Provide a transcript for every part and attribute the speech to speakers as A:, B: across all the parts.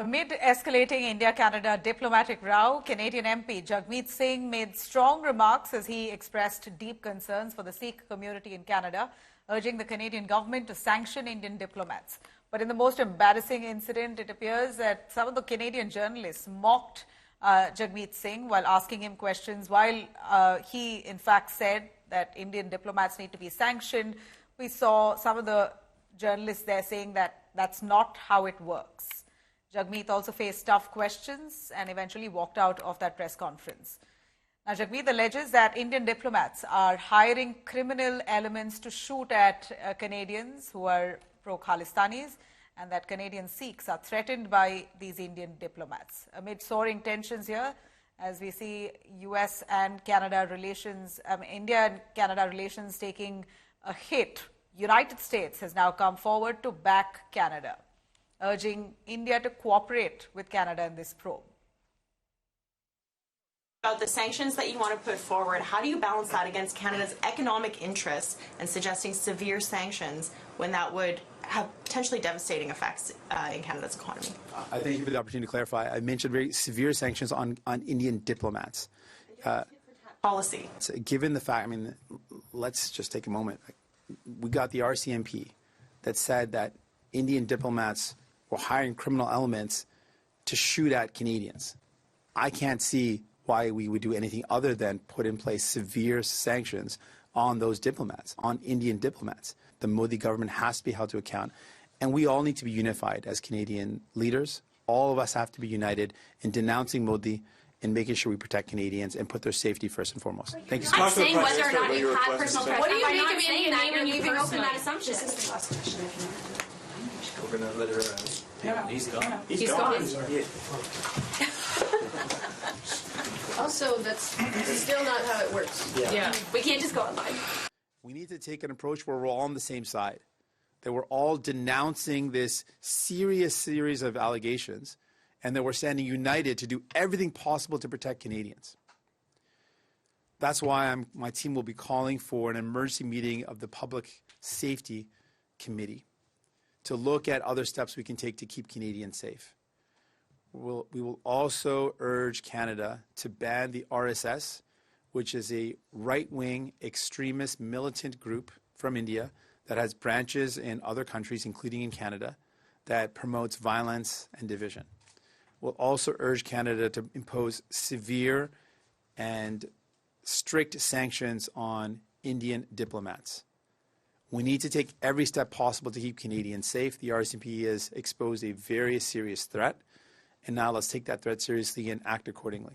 A: Amid escalating India-Canada diplomatic row, Canadian MP Jagmeet Singh made strong remarks as he expressed deep concerns for the Sikh community in Canada, urging the Canadian government to sanction Indian diplomats. But in the most embarrassing incident, it appears that some of the Canadian journalists mocked Jagmeet Singh while asking him questions, while he in fact said that Indian diplomats need to be sanctioned. We saw some of the journalists there saying that that's not how it works. Jagmeet also faced tough questions and eventually walked out of that press conference. Now, Jagmeet alleges that Indian diplomats are hiring criminal elements to shoot at Canadians who are pro-Khalistanis, and that Canadian Sikhs are threatened by these Indian diplomats. Amid soaring tensions here, as we see US and Canada relations, India and Canada relations taking a hit, United States has now come forward to back Canada, urging India to cooperate with Canada in this probe.
B: About the sanctions that you want to put forward, how do you balance that against Canada's economic interests and suggesting severe sanctions when that would have potentially devastating effects in Canada's economy?
C: I thank you for the opportunity to clarify. I mentioned very severe sanctions on Indian diplomats.
B: Policy.
C: So given the fact, let's just take a moment. We got the RCMP that said that Indian diplomats were hiring criminal elements to shoot at Canadians. I can't see why we would do anything other than put in place severe sanctions on those diplomats, on Indian diplomats. The Modi government has to be held to account, and we all need to be unified as Canadian leaders. All of us have to be united in denouncing Modi and making sure we protect Canadians and put their safety first and foremost. Thank you so much.
D: I'm saying whether or not you had personal threats.
E: What do you
D: make
E: of Indian
D: that
E: when
D: you're
E: you
D: leaving open that assumption?
E: This is the last question.
F: We're going to let her... He's gone.
E: He's gone. Also, this is still not how it works.
D: Yeah. We can't just go online.
C: We need to take an approach where we're all on the same side, that we're all denouncing this serious series of allegations, and that we're standing united to do everything possible to protect Canadians. That's why my team will be calling for an emergency meeting of the Public Safety Committee to look at other steps we can take to keep Canadians safe. We will also urge Canada to ban the RSS, which is a right-wing extremist militant group from India that has branches in other countries, including in Canada, that promotes violence and division. We'll also urge Canada to impose severe and strict sanctions on Indian diplomats. We need to take every step possible to keep Canadians safe. The RCMP has exposed a very serious threat, and now let's take that threat seriously and act accordingly.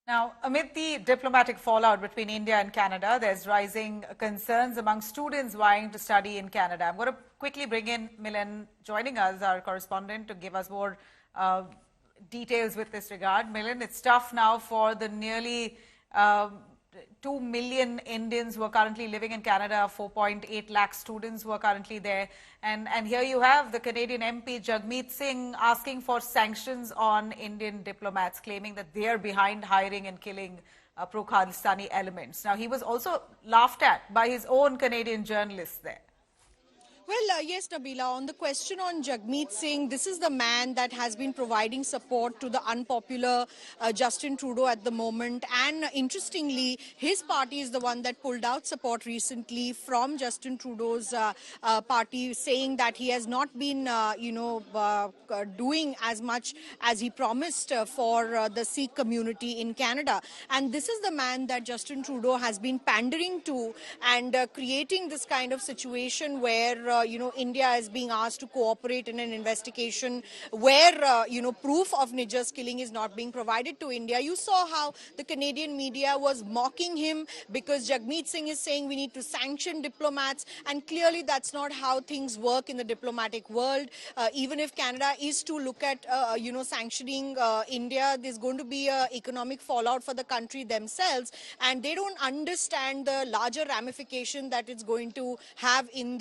A: Now, amid the diplomatic fallout between India and Canada, there's rising concerns among students vying to study in Canada. I'm going to quickly bring in Milan joining us, our correspondent, to give us more details with this regard. Milan, it's tough now for the nearly 2 million Indians who are currently living in Canada, 4.8 lakh students who are currently there. And here you have the Canadian MP Jagmeet Singh asking for sanctions on Indian diplomats, claiming that they are behind hiring and killing pro-Khalistani elements. Now, he was also laughed at by his own Canadian journalists there.
G: Well, yes, Nabila, on the question on Jagmeet Singh, this is the man that has been providing support to the unpopular Justin Trudeau at the moment. And interestingly, his party is the one that pulled out support recently from Justin Trudeau's party, saying that he has not been, doing as much as he promised for the Sikh community in Canada. And this is the man that Justin Trudeau has been pandering to and creating this kind of situation where India is being asked to cooperate in an investigation where, proof of Nijja's killing is not being provided to India. You saw how the Canadian media was mocking him because Jagmeet Singh is saying we need to sanction diplomats, and clearly that's not how things work in the diplomatic world. Even if Canada is to look at, sanctioning India, there's going to be an economic fallout for the country themselves, and they don't understand the larger ramification that it's going to have in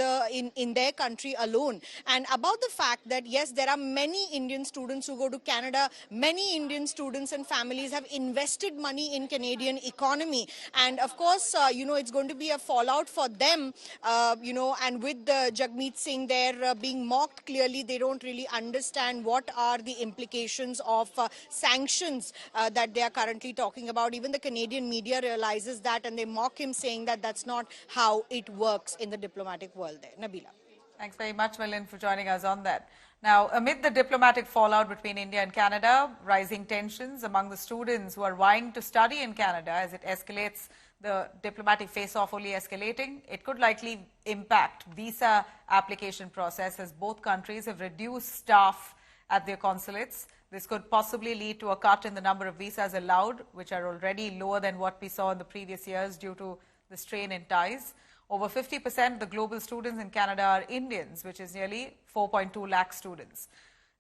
G: in their country alone. And about the fact that, yes, there are many Indian students who go to Canada, many Indian students and families have invested money in Canadian economy. And of course, it's going to be a fallout for them, and with Jagmeet Singh there being mocked, clearly they don't really understand what are the implications of sanctions that they are currently talking about. Even the Canadian media realizes that, and they mock him, saying that that's not how it works in the diplomatic world there. Nabila.
A: Thanks very much, Milind, for joining us on that. Now, amid the diplomatic fallout between India and Canada, rising tensions among the students who are vying to study in Canada as it escalates, the diplomatic face-off only escalating, it could likely impact visa application process as both countries have reduced staff at their consulates. This could possibly lead to a cut in the number of visas allowed, which are already lower than what we saw in the previous years due to the strain in ties. Over 50% of the global students in Canada are Indians, which is nearly 4.2 lakh students.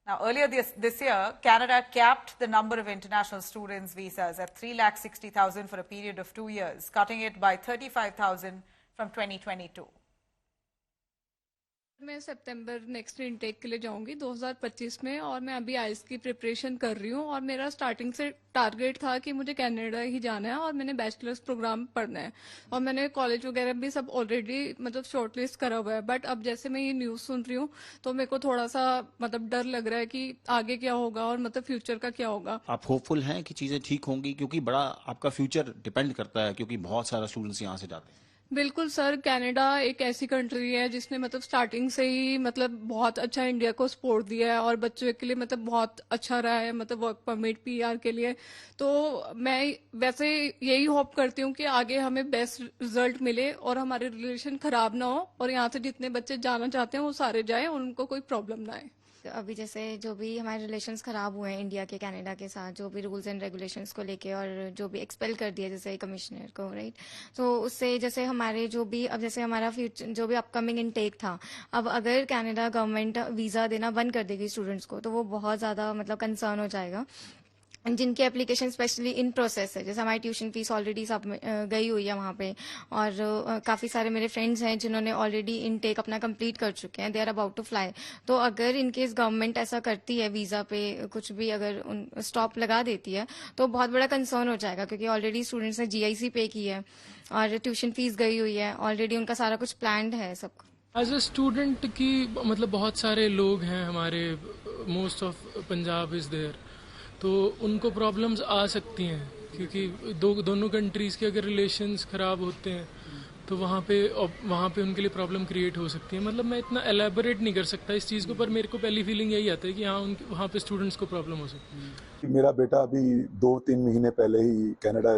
A: Now, earlier this year, Canada capped the number of international students' visas at 3,60,000 for a period of 2 years, cutting it by 35,000 from 2022.
H: मैं सितंबर next intake के लिए जाऊंगी 2025 में, और मैं अभी IELTS की preparation कर रही हूँ, और मेरा स्टार्टिंग से टारगेट था कि मुझे कनाडा ही जाना है और मैंने बैचलर्स प्रोग्राम पढ़ना है, और मैंने कॉलेज वगैरह भी सब ऑलरेडी मतलब शॉर्टलिस्ट करा हुआ है। बट अब जैसे मैं ये न्यूज़ सुन रही हूँ तो मेरे को थोड़ा सा मतलब डर लग रहा है कि आगे क्या होगा और मतलब फ्यूचर का क्या होगा।
I: आप होपफुल हैं कि चीजें ठीक होंगी, क्योंकि बड़ा आपका फ्यूचर डिपेंड करता है, क्योंकि बहुत सारा स्टूडेंट्स यहाँ से जाते हैं।
H: बिल्कुल सर, कनाडा एक ऐसी कंट्री है जिसने मतलब स्टार्टिंग से ही मतलब बहुत अच्छा इंडिया को सपोर्ट दिया है और बच्चों के लिए मतलब बहुत अच्छा रहा है, मतलब वर्क परमिट पीआर के लिए। तो मैं वैसे यही होप करती हूँ कि आगे हमें बेस्ट रिजल्ट मिले और हमारे रिलेशन खराब ना हो, और यहाँ से जितने बच्चे जाना चाहते हैं वो सारे जाएं और उनको कोई प्रॉब्लम ना आए।
J: अभी जैसे जो भी हमारे रिलेशंस खराब हुए हैं इंडिया के कनाडा के साथ, जो भी रूल्स एंड रेगुलेशंस को लेके, और जो भी एक्सपेल कर दिया जैसे कमिश्नर को, राइट, तो उससे जैसे हमारे जो भी अब जैसे हमारा फ्यूचर जो भी अपकमिंग इनटेक था, अब अगर कनाडा गवर्नमेंट वीज़ा देना बंद कर देगी स्टूडेंट्स को तो वो बहुत ज़्यादा मतलब कंसर्न हो जाएगा। जिनकी एप्लीकेशन स्पेशली इन प्रोसेस है, जैसे हमारी ट्यूशन फीस ऑलरेडी सब गई हुई है वहाँ पे, और काफ़ी सारे मेरे फ्रेंड्स हैं जिन्होंने ऑलरेडी इनटेक अपना कंप्लीट कर चुके हैं, they are about to fly. तो अगर इनकेस गवर्नमेंट ऐसा करती है वीज़ा पे कुछ भी अगर स्टॉप लगा देती है तो बहुत बड़ा कंसर्न हो जाएगा, क्योंकि ऑलरेडी स्टूडेंट्स ने जीआईसी पे की है और ट्यूशन फीस गई हुई है, ऑलरेडी उनका सारा कुछ प्लान्ड है सब।
K: एज ए स्टूडेंट की मतलब बहुत सारे लोग हैं हमारे, most of Punjab is there, तो उनको प्रॉब्लम्स आ सकती हैं, क्योंकि दोनों कंट्रीज़ के अगर रिलेशंस ख़राब होते हैं तो वहाँ पे उनके लिए प्रॉब्लम क्रिएट हो सकती है। मतलब मैं इतना एलैबोरेट नहीं कर सकता इस चीज़ को, पर मेरे को पहली फीलिंग यही आता है कि हाँ वहाँ पे स्टूडेंट्स को प्रॉब्लम हो सकती है।
L: मेरा बेटा अभी 2-3 महीने पहले ही कनाडा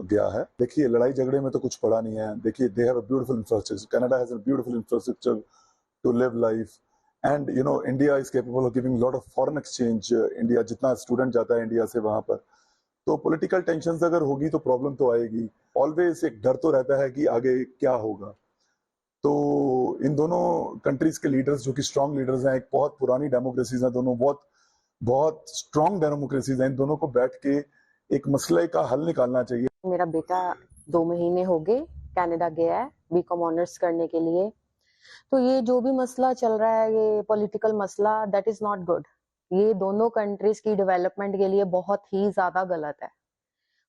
L: गया है। देखिए, लड़ाई झगड़े में तो कुछ पड़ा नहीं है। देखिए, they have a beautiful infrastructure, Canada has a beautiful infrastructure to live life, and India is capable of giving lot of foreign exchange. India जितना स्टूडेंट जाता है इंडिया से वहां पर, तो पॉलिटिकल टेंशन अगर होगी तो प्रॉब्लम तो आएगी। ऑलवेज एक डर तो रहता है कि आगे क्या होगा। तो इन दोनों कंट्रीज के लीडर्स जो कि स्ट्रांग लीडर्स हैं, एक बहुत पुरानी डेमोक्रेसीज हैं दोनों, बहुत स्ट्रांग डेमोक्रेसीज हैं, इन दोनों को बैठ के एक मसले का हल निकालना चाहिए।
M: मेरा बेटा 2 महीने हो गए कनाडा गया है बीकॉम ऑनर्स करने के लिए। तो ये जो भी मसला चल रहा है, ये पॉलिटिकल मसला, दैट इज नॉट गुड। ये दोनों कंट्रीज की डेवलपमेंट के लिए बहुत ही ज्यादा गलत है।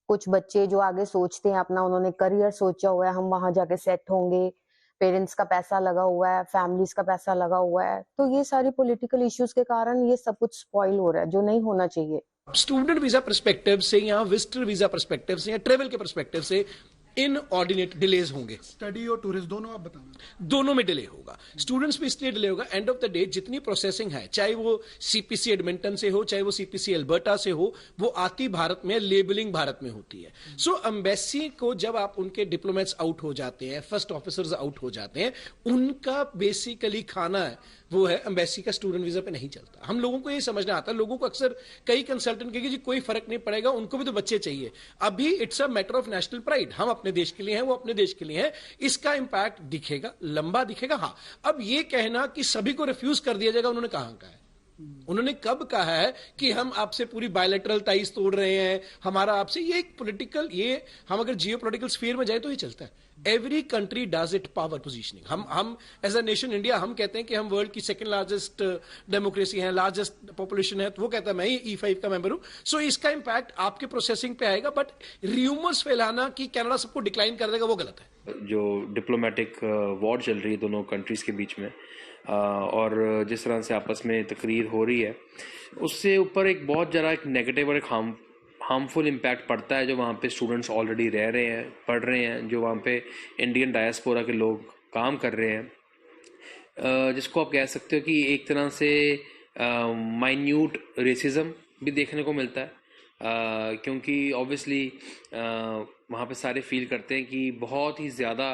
M: कुछ बच्चे जो आगे सोचते हैं अपना, उन्होंने करियर सोचा हुआ है, हम वहां जाके सेट होंगे, पेरेंट्स का पैसा लगा हुआ है, फैमिलीज का पैसा लगा हुआ है, तो ये सारी पॉलिटिकल इश्यूज के कारण ये सब कुछ स्पॉइल हो रहा है, जो नहीं होना चाहिए।
F: स्टूडेंट वीजा पर्सपेक्टिव से या विजिटर वीजा पर्सपेक्टिव से या ट्रेवल के पर्सपेक्टिव से इनऑर्डिनेट डिलेज होंगे।
N: स्टडी और टूरिस्ट दोनों आप बताना।
F: दोनों में डिले होगा, स्टूडेंट्स भी इसलिए डिले होगा। एंड ऑफ द डे जितनी प्रोसेसिंग है, चाहे वो सीपीसी एडमिंटन से हो, चाहे वो सीपीसी अल्बर्टा से हो, वो आती भारत में, लेबलिंग भारत में होती है। सो एम्बेसी को जब आप उनके डिप्लोमेट्स आउट हो जाते हैं, फर्स्ट ऑफिसर्स आउट हो जाते हैं, उनका बेसिकली खाना है वो है एम्बेसी का स्टूडेंट वीजा पे नहीं चलता। हम लोगों को ये समझना आता है, लोगों को अक्सर कई कंसल्टेंट कहेंगे जी कोई फर्क नहीं पड़ेगा, उनको भी तो बच्चे चाहिए। अभी it's a matter of national pride, हम अपने देश के लिए हैं, वो अपने देश के लिए हैं, इसका इंपैक्ट दिखेगा, लंबा दिखेगा। हाँ, अब ये कहना कि सभी को रिफ्यूज कर दिया जाएगा, उन्होंने कहा है उन्होंने कब कहा है कि हम आपसे पूरी बायलैटरल टाइज तोड़ रहे हैं, हमारा आपसे ये एक पॉलिटिकल, ये हम अगर जियो पॉलिटिकल स्फीयर में जाए तो ये चलता है. Every country does it power positioning. हम एज अ नेशन इंडिया हम कहते हैं कि हम वर्ल्ड की सेकंड लार्जेस्ट डेमोक्रेसी है, लार्जेस्ट पॉपुलेशन है, तो वो कहता है मैं ही E5 का मेंबर हूं. सो इसका इंपैक्ट आपके प्रोसेसिंग पे आएगा. बट र्यूमर्स फैलाना कि कनाडा सबको डिक्लाइन कर देगा वो गलत है.
O: जो डिप्लोमेटिक वॉर चल रही है दोनों कंट्रीज के बीच में, और जिस तरह से आपस में तकरीर हो रही है, उससे ऊपर एक बहुत ज़रा एक नेगेटिव और एक हार्मफुल इम्पैक्ट पड़ता है जो वहाँ पे स्टूडेंट्स ऑलरेडी रह रहे हैं, पढ़ रहे हैं, जो वहाँ पे इंडियन डायस्पोरा के लोग काम कर रहे हैं, जिसको आप कह सकते हो कि एक तरह से माइन्यूट रेसिज्म भी देखने को मिलता है. क्योंकि ऑब्वियसली वहाँ पे सारे फील करते हैं कि बहुत ही ज़्यादा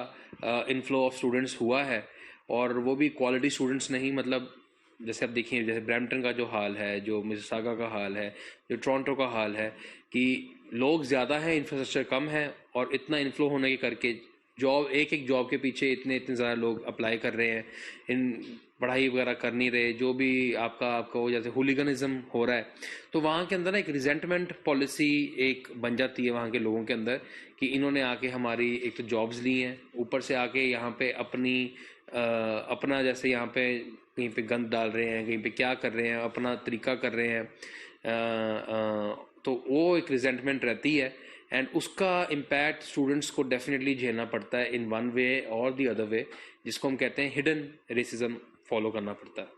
O: इनफ्लो ऑफ स्टूडेंट्स हुआ है, और वो भी क्वालिटी स्टूडेंट्स नहीं. मतलब जैसे आप देखिए, जैसे ब्रैम्पटन का जो हाल है, जो मिसिसागा का हाल है, जो टोरंटो का हाल है, कि लोग ज़्यादा हैं, इंफ्रास्ट्रक्चर कम है, और इतना इनफ्लो होने के करके जॉब, एक जॉब के पीछे इतने ज़्यादा लोग अप्लाई कर रहे हैं, इन पढ़ाई वगैरह कर नहीं रहे, जो भी आपका वो जैसे हुलिगनिज्म हो रहा है, तो वहाँ के अंदर ना एक रिजेंटमेंट पॉलिसी एक बन जाती है वहाँ के लोगों के अंदर कि इन्होंने आके हमारी एक तो जॉब्स ली हैं, ऊपर से आके यहाँ पे अपना जैसे यहाँ पे कहीं पे गंद डाल रहे हैं, कहीं पे क्या कर रहे हैं, अपना तरीका कर रहे हैं, तो वो एक रिजेंटमेंट रहती है. एंड उसका इम्पैक्ट स्टूडेंट्स को डेफिनेटली झेलना पड़ता है इन वन वे और दी अदर वे, जिसको हम कहते हैं हिडन रेसिज्म फॉलो करना पड़ता है.